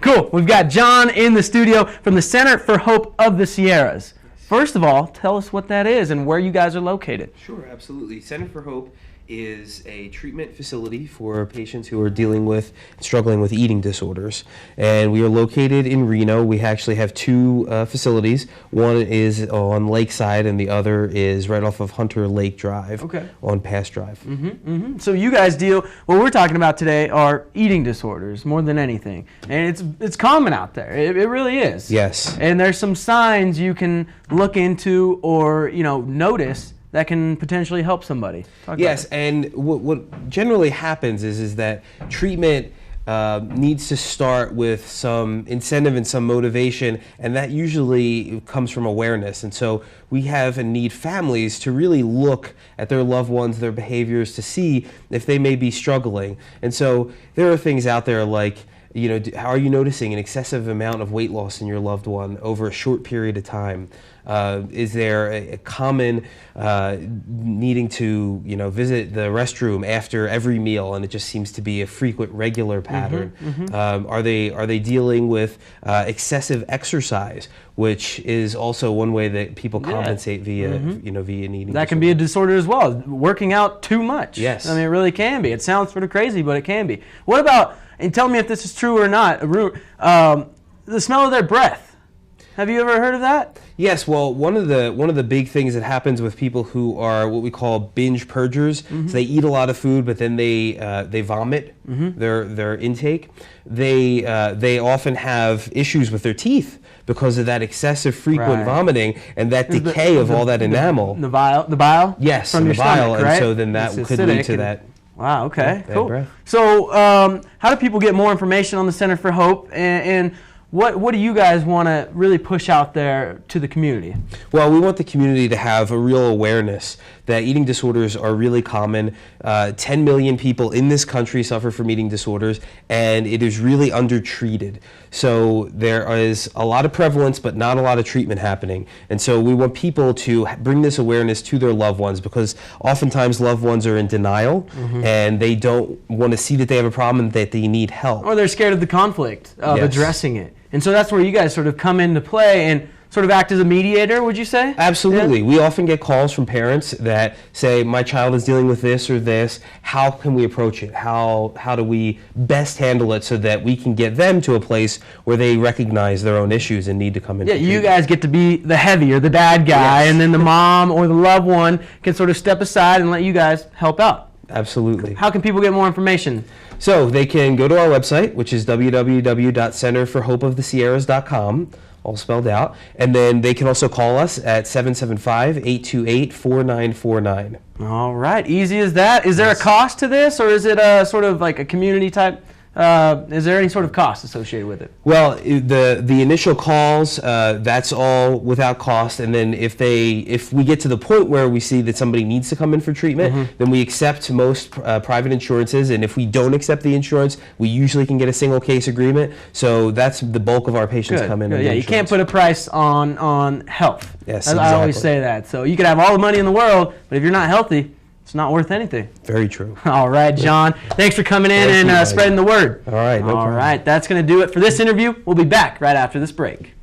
Cool. We've got John in the studio from the Center for Hope of the Sierras. First of all, tell us what that is and where you guys are located. Sure, absolutely. Center for Hope is a treatment facility for patients who are dealing with, struggling with eating disorders. And we are located in Reno. We actually have two facilities. One is on Lakeside and the other is right off of Hunter Lake Drive on Pass Drive. So you guys deal, what we're talking about today are eating disorders more than anything. And it's common out there. It really is. Yes. And there's some signs you can look into or, notice that can potentially help somebody. Yes, and what generally happens is that treatment needs to start with some incentive and some motivation, and that usually comes from awareness. And so we have and need families to really look at their loved ones, their behaviors, to see if they may be struggling. And so there are things out there like, are you noticing an excessive amount of weight loss in your loved one over a short period of time? Is there a common needing to visit the restroom after every meal, and it just seems to be a frequent, regular pattern? Are they dealing with excessive exercise, which is also one way that people compensate via via an eating that can be a disorder as well. Working out too much. Yes, I mean it really can be. It sounds sort of crazy, but it can be. What about? And tell me if this is true or not. The smell of their breath. Have you ever heard of that? Yes. Well, one of the big things that happens with people who are what we call binge purgers, so they eat a lot of food, but then they vomit their intake. They often have issues with their teeth because of that excessive frequent vomiting and that decay of all that enamel. The bile. Yes, from the your bile, stomach, right? And so then that could lead to that. Wow, okay, bad cool. breath. So how do people get more information on the Center for Hope, and what do you guys want to really push out there to the community? Well, we want the community to have a real awareness that eating disorders are really common. 10 million people in this country suffer from eating disorders, and it is really undertreated. So there is a lot of prevalence, but not a lot of treatment happening. And so we want people to bring this awareness to their loved ones, because oftentimes loved ones are in denial, and they don't want to see that they have a problem and that they need help. Or they're scared of the conflict of addressing it. And so that's where you guys sort of come into play and sort of act as a mediator, would you say? Absolutely. Yeah. We often get calls from parents that say, my child is dealing with this or this. How can we approach it? How do we best handle it so that we can get them to a place where they recognize their own issues and need to come in? Yeah, you guys get to be the heavy or the bad guy, and then the mom or the loved one can sort of step aside and let you guys help out. Absolutely. How can people get more information? So they can go to our website, which is www.centerforhopeofthesierras.com, all spelled out. And then they can also call us at 775-828-4949. All right, easy as that. Is there a cost to this, or is it sort of like a community type? Is there any sort of cost associated with it? Well, the initial calls, that's all without cost, and then if we get to the point where we see that somebody needs to come in for treatment, then we accept most private insurances, and if we don't accept the insurance, we usually can get a single case agreement. So that's the bulk of our patients come in. Yeah, you can't put a price on health. Yes, exactly. I always say that. So you could have all the money in the world, but if you're not healthy, it's not worth anything. Very true. All right, John. Thanks for coming in and spreading the word. All right. No problem. All right, that's going to do it for this interview. We'll be back right after this break.